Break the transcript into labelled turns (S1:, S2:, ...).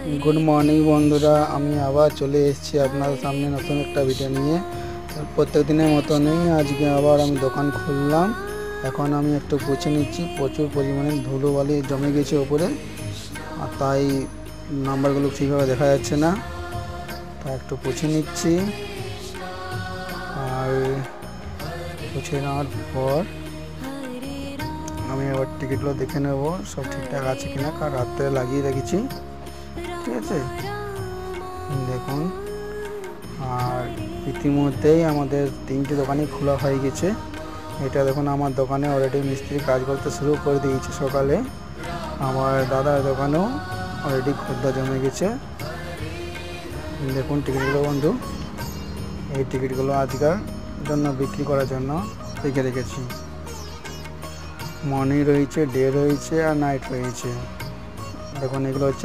S1: Good morning बंधुरा आमी आबार चले एसेছি আপনাদের সামনে নতুন একটা ভিডিও নিয়ে। প্রত্যেক দিনের মতনই আজকে আবার আমি দোকান খুললাম। এখন আমি একটু পুছে নিচ্ছি, প্রচুর পরিমাণে ধুলোবালি জমে গেছে উপরে, আর তাই নাম্বারগুলো ঠিকভাবে দেখা যাচ্ছে না, তাই একটু পুছে নিচ্ছি। আর পুছে নেওয়ার পর আমি আবার টিকিটগুলো দেখে নেব সব ঠিকঠাক আছে কিনা, কারণ রাত্রে লাগিয়ে রেখেছি। ঠিক আছে, দেখুন। আর ইতিমধ্যেই আমাদের 3টে দোকানই খোলা হয়ে গেছে। এটা দেখুন, আমার দোকানে অলরেডি মিস্ত্রি কাজ করতে শুরু করে দিয়েছে সকালে। আমার দাদার দোকানেও অলরেডি খদ্দের জমে গেছে। দেখুন টিকিটগুলো বন্ধু, এই টিকিটগুলো আজকের জন্য বিক্রি করার জন্য রেখে রেখেছি। মর্নিং রয়েছে, ডে রয়েছে আর নাইট রয়েছে। দেখুন এগুলো হচ্ছে